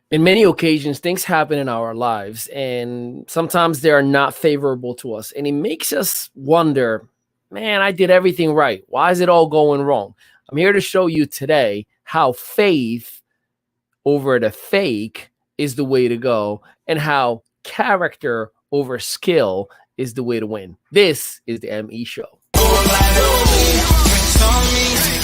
In many occasions, things happen in our lives, and sometimes they are not favorable to us. And it makes us wonder, man, I did everything right. Why is it all going wrong? I'm here to show you today how faith over the fake is the way to go, and how character over skill is the way to win. This is the ME Show.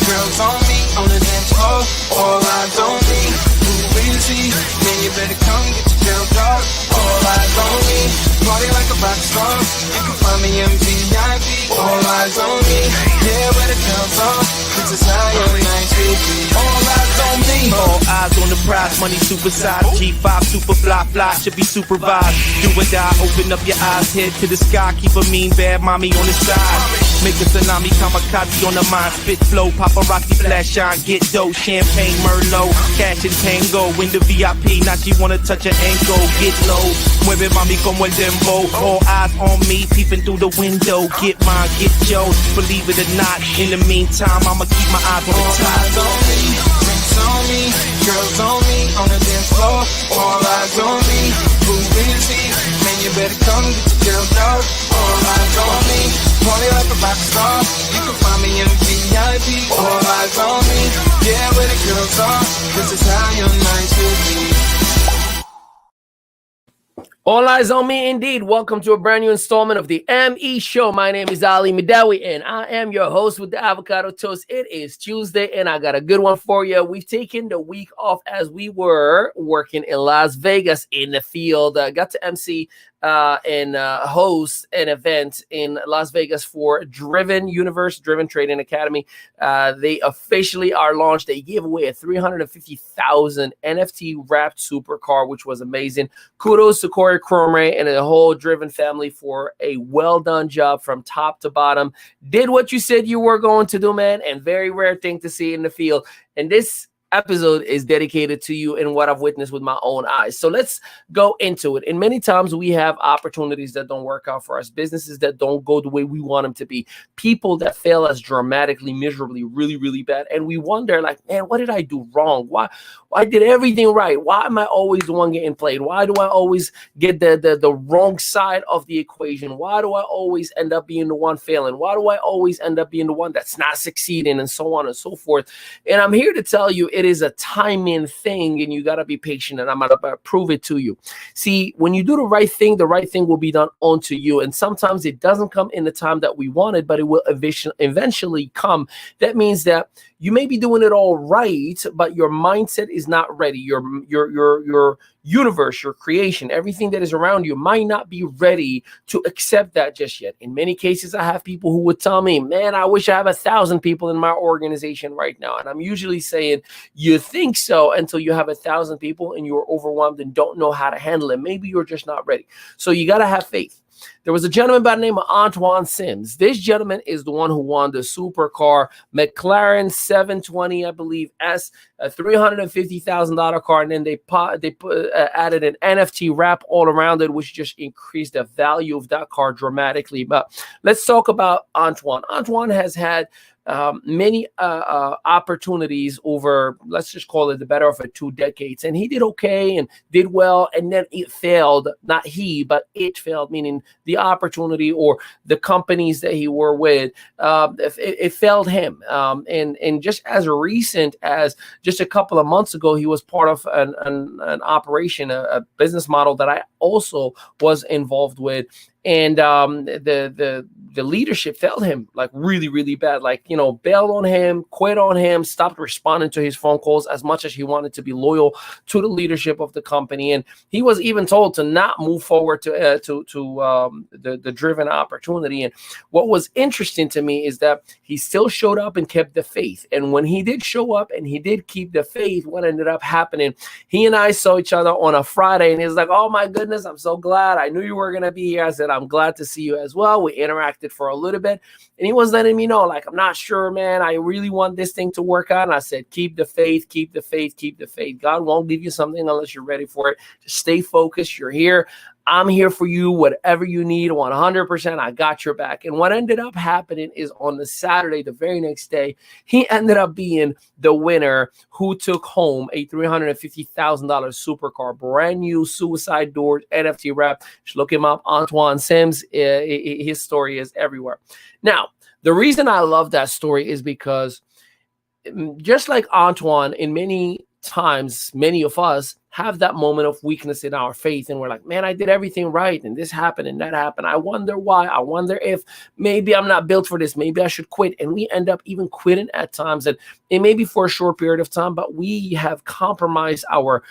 Girls on me on the dance floor, all eyes on me. Who is he? Man, you better come get your girl dog. All eyes on me, party like a rock star. You can find me in VIP. All eyes on me, yeah, where the girls are. This is how your night should be. All eyes on me, all eyes on the prize. Money supersized, G5 super fly, should be supervised. Do or die, open up your eyes, head to the sky. Keep a mean bad mommy on the side. Make a tsunami, kamikaze on the mind. Spit flow, paparazzi flash shine. Get dough, champagne, Merlot. Cash and tango, in the VIP. Now she wanna touch her ankle. Get low, mueve mami como el dembow. All eyes on me, peeping through the window. Get mine, get yours, believe it or not. In the meantime, I'ma keep my eyes on the top. All eyes on me, drinks on me. Girls on me, on the dance floor. All eyes on me, who is he? Man, you better come get your girl dog. All eyes on me, party like a rock star. You can find me in VIP. All eyes on me, yeah, where the girls are. This is how your night should be. All eyes on me indeed. Welcome to a brand new installment of the ME Show. My name is Ali Midawi, and I am your host with the Avocado Toast. It is Tuesday, and I got a good one for you. We've taken the week off as we were working in Las Vegas in the field. Got to MC and host an event in Las Vegas for Driven Universe, Driven Trading Academy. They officially are launched. They gave away a 350,000 NFT wrapped supercar, which was amazing. Kudos to Corey Cromray and the whole Driven family for a well done job from top to bottom. Did what you said you were going to do, man, and very rare thing to see in the field. And this episode is dedicated to you and what I've witnessed with my own eyes. So let's go into it. And many times we have opportunities that don't work out for us, businesses that don't go the way we want them to be, people that fail us dramatically, miserably, really, really bad. And we wonder, like, man, what did I do wrong? Why I did everything right? Why am I always the one getting played? Why do I always get the wrong side of the equation? Why do I always end up being the one failing? Why do I always end up being the one that's not succeeding, and so on and so forth? And I'm here to tell you, it is a timing thing, and you got to be patient, and I'm going to prove it to you. See, when you do the right thing will be done unto you. And sometimes it doesn't come in the time that we wanted, but it will eventually come. That means that you may be doing it all right, but your mindset is not ready. Your universe, your creation, everything that is around you might not be ready to accept that just yet. In many cases, I have people who would tell me, man, I wish I have 1,000 people in my organization right now. And I'm usually saying, you think so until you have 1,000 people and you're overwhelmed and don't know how to handle it. Maybe you're just not ready. So you got to have faith. There was a gentleman by the name of Antoine Sims. This gentleman is the one who won the supercar McLaren 720, I believe, S, a $350,000 car, and then they added an NFT wrap all around it, which just increased the value of that car dramatically. But let's talk about Antoine. Antoine has had many opportunities over, let's just call it the better of 2 decades. And he did okay and did well. And then it failed, not he, but it failed, meaning the opportunity or the companies that he were with, it failed him. And just as recent as just a couple of months ago, he was part of an operation, a business model that I also was involved with. And the leadership failed him like really, really bad. Like, bailed on him, quit on him, stopped responding to his phone calls as much as he wanted to be loyal to the leadership of the company. And he was even told to not move forward to the Driven opportunity. And what was interesting to me is that he still showed up and kept the faith. And when he did show up and he did keep the faith, what ended up happening, he and I saw each other on a Friday, and he was like, oh my goodness, I'm so glad. I knew you were going to be here. I said, I'm glad to see you as well. We interacted for a little bit, and he was letting me know, like, I'm not sure, man. I really want this thing to work out. And I said, keep the faith, keep the faith, keep the faith. God won't give you something unless you're ready for it. Just stay focused. You're here. I'm here for you, whatever you need, 100%. I got your back. And what ended up happening is on the Saturday, the very next day, he ended up being the winner who took home a $350,000 supercar, brand new suicide doors NFT wrap. Just look him up, Antoine Sims. His story is everywhere. Now, the reason I love that story is because just like Antoine, in many times, many of us have that moment of weakness in our faith, and we're like, man, I did everything right, and this happened and that happened. I wonder why. I wonder if maybe I'm not built for this. Maybe I should quit. And we end up even quitting at times, and it may be for a short period of time, but we have compromised our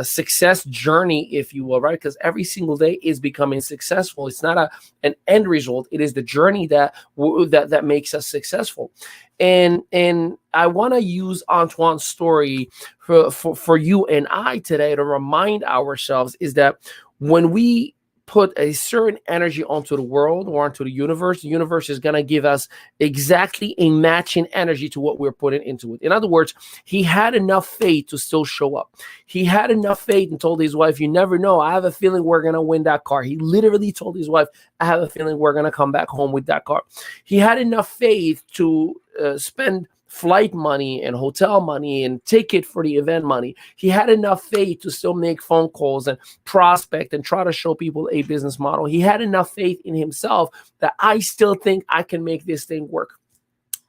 success journey, if you will, right? Because every single day is becoming successful. It's not an end result. It is the journey that makes us successful. And I want to use Antoine's story for you and I today to remind ourselves is that when we put a certain energy onto the world or onto the universe is going to give us exactly a matching energy to what we're putting into it. In other words, he had enough faith to still show up. He had enough faith and told his wife, you never know, I have a feeling we're going to win that car. He literally told his wife, I have a feeling we're going to come back home with that car. He had enough faith to spend flight money and hotel money and ticket for the event money. He had enough faith to still make phone calls and prospect and try to show people a business model. He had enough faith in himself that I still think I can make this thing work.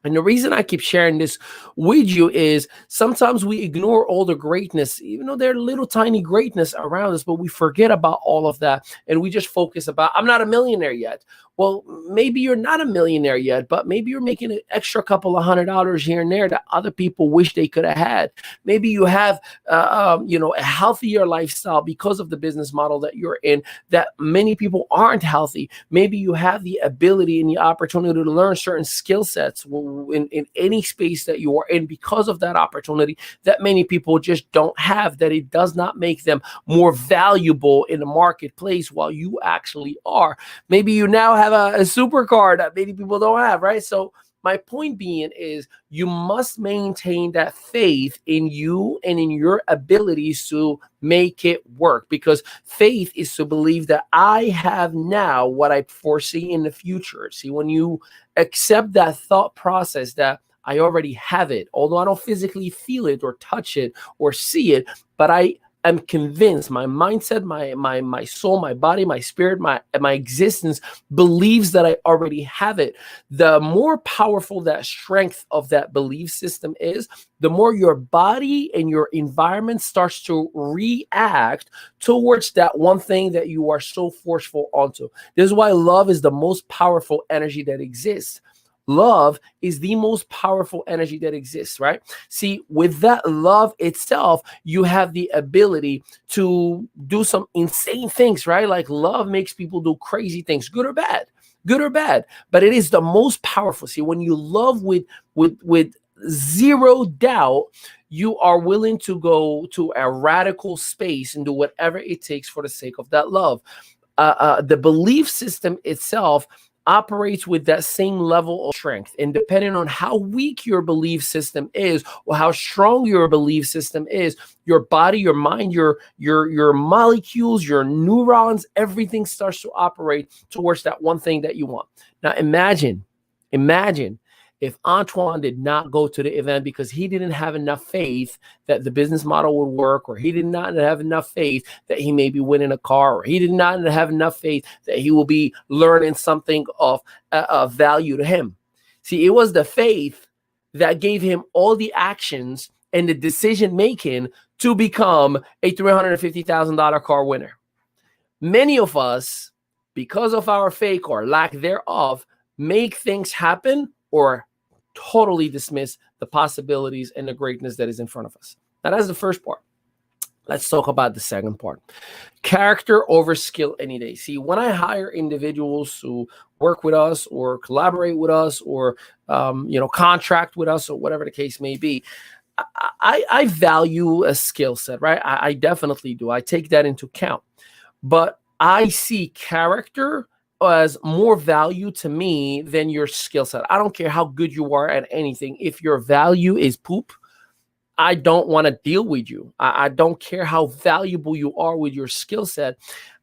And the reason I keep sharing this with you is sometimes we ignore all the greatness, even though there's little tiny greatness around us, but we forget about all of that. And we just focus about, I'm not a millionaire yet. Well, maybe you're not a millionaire yet, but maybe you're making an extra couple of $100 here and there that other people wish they could have had. Maybe you have, a healthier lifestyle because of the business model that you're in that many people aren't healthy. Maybe you have the ability and the opportunity to learn certain skill sets in any space that you are in because of that opportunity that many people just don't have, that it does not make them more valuable in the marketplace while you actually are. Maybe you now have a supercar that many people don't have, right? So my point being is you must maintain that faith in you and in your abilities to make it work, because faith is to believe that I have now what I foresee in the future. See, when you accept that thought process that I already have it, although I don't physically feel it or touch it or see it, but I'm convinced, my mindset, my soul, my body, my spirit, my existence believes that I already have it. The more powerful that strength of that belief system is, the more your body and your environment starts to react towards that one thing that you are so forceful onto. This is why love is the most powerful energy that exists. Love is the most powerful energy that exists, right? See, with that love itself, you have the ability to do some insane things, right? Like love makes people do crazy things, good or bad, but it is the most powerful. See, when you love with zero doubt, you are willing to go to a radical space and do whatever it takes for the sake of that love. The belief system itself operates with that same level of strength. And depending on how weak your belief system is or how strong your belief system is, your body, your mind, your molecules, your neurons, everything starts to operate towards that one thing that you want. Now imagine if Antoine did not go to the event because he didn't have enough faith that the business model would work, or he did not have enough faith that he may be winning a car, or he did not have enough faith that he will be learning something of value to him. See, it was the faith that gave him all the actions and the decision making to become a $350,000 car winner. Many of us, because of our faith or lack thereof, make things happen or totally dismiss the possibilities and the greatness that is in front of us. Now, that's the first part. Let's talk about the second part. Character over skill any day. See, when I hire individuals to work with us or collaborate with us or, contract with us or whatever the case may be, I value a skill set, right? I definitely do. I take that into account. But I see character as more value to me than your skill set. I don't care how good you are at anything. If your value is poop, I don't want to deal with you. I don't care how valuable you are with your skill set.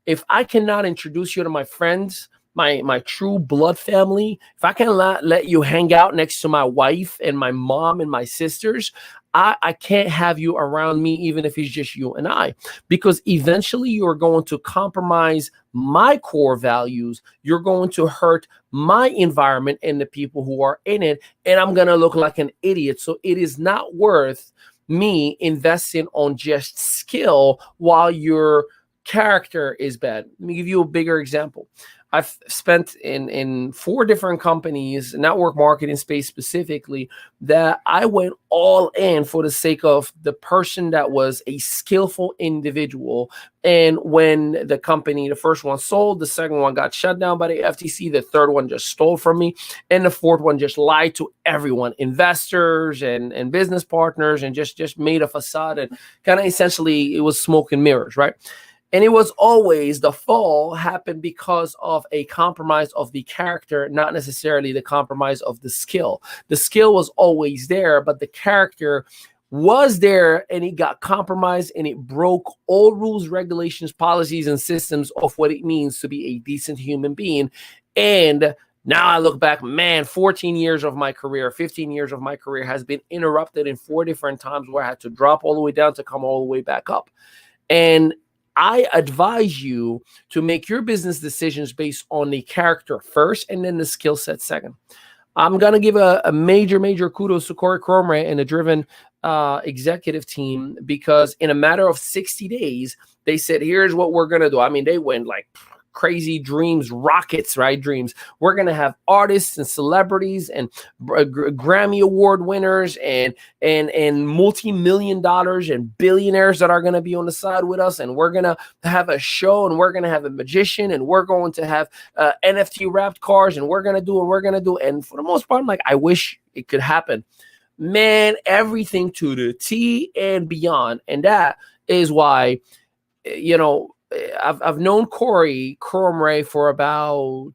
If I cannot introduce you to my friends, my true blood family, if I cannot let you hang out next to my wife and my mom and my sisters, I can't have you around me, even if it's just you and I, because eventually you're going to compromise my core values. You're going to hurt my environment and the people who are in it, and I'm going to look like an idiot. So it is not worth me investing on just skill while your character is bad. Let me give you a bigger example. I've spent in 4 different companies, network marketing space specifically, that I went all in for the sake of the person that was a skillful individual. And when the company, the first one sold, the second one got shut down by the FTC, the third one just stole from me, and the fourth one just lied to everyone, investors and business partners, and just made a facade, and kind of essentially it was smoke and mirrors, right? And it was always the fall happened because of a compromise of the character, not necessarily the compromise of the skill. The skill was always there, but the character was there, and it got compromised, and it broke all rules, regulations, policies, and systems of what it means to be a decent human being. And now I look back, man, 14 years of my career, 15 years of my career has been interrupted in 4 different times where I had to drop all the way down to come all the way back up. And I advise you to make your business decisions based on the character first and then the skill set second. I'm going to give a major kudos to Corey Cromray and the Driven executive team, because in a matter of 60 days, they said, here's what we're going to do. I mean, they went like crazy dreams, rockets, right? Dreams. We're going to have artists and celebrities and Grammy Award winners and multi-million dollars and billionaires that are going to be on the side with us. And we're going to have a show, and we're going to have a magician, and we're going to have NFT wrapped cars, and we're going to do. And for the most part, I'm like, I wish it could happen. Man, everything to the T and beyond. And that is why, you know, I've known Corey Cromray for about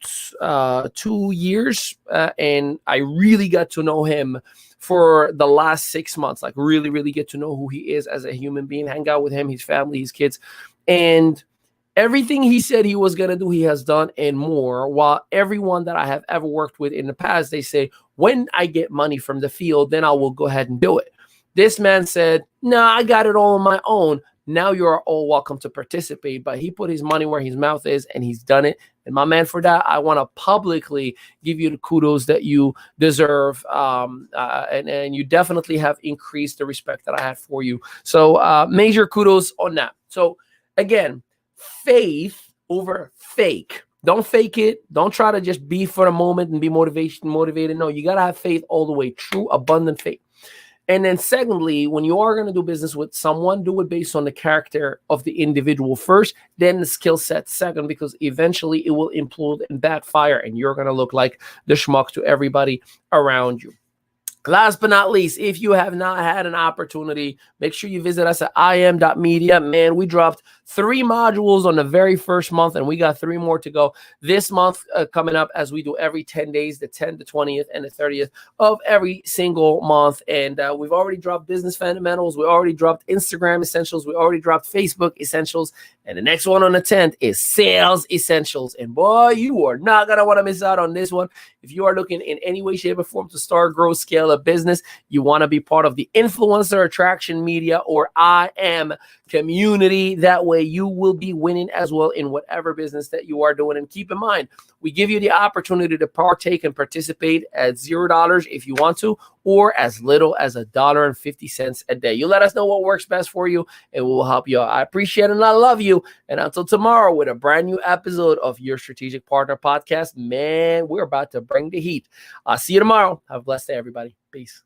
2 years, and I really got to know him for the last 6 months. Like really get to know who he is as a human being, hang out with him, his family, his kids, and everything he said he was going to do, he has done and more. While everyone that I have ever worked with in the past, they say, when I get money from the field, then I will go ahead and do it. This man said, no, I got it all on my own. Now you're all welcome to participate, but he put his money where his mouth is, and he's done it. And my man, for that, I want to publicly give you the kudos that you deserve. And you definitely have increased the respect that I had for you. So major kudos on that. So again, faith over fake. Don't fake it. Don't try to just be for the moment and be motivated. No, you got to have faith all the way. True, abundant faith. And then secondly, when you are going to do business with someone, do it based on the character of the individual first, then the skill set second, because eventually it will implode and backfire, and you're going to look like the schmuck to everybody around you. Last but not least, if you have not had an opportunity, make sure you visit us at im.media. Man, we dropped 3 modules on the very first month, and we got 3 more to go this month coming up, as we do every 10 days, the 10th, the 20th, and the 30th of every single month. And we've already dropped business fundamentals. We already dropped Instagram essentials. We already dropped Facebook essentials. And the next one on the 10th is sales essentials. And boy, you are not going to want to miss out on this one. If you are looking in any way, shape, or form to start, grow, scale a business, you want to be part of the Influencer Attraction Media or IM community. That way you will be winning as well in whatever business that you are doing. And keep in mind, we give you the opportunity to partake and participate at $0 if you want to, or as little as $1.50 a day. You let us know what works best for you, and we will help you out. I appreciate it, and I love you. And until tomorrow with a brand new episode of your Strategic Partner Podcast, man, we're about to bring the heat. I'll see you tomorrow. Have a blessed day, everybody. Peace.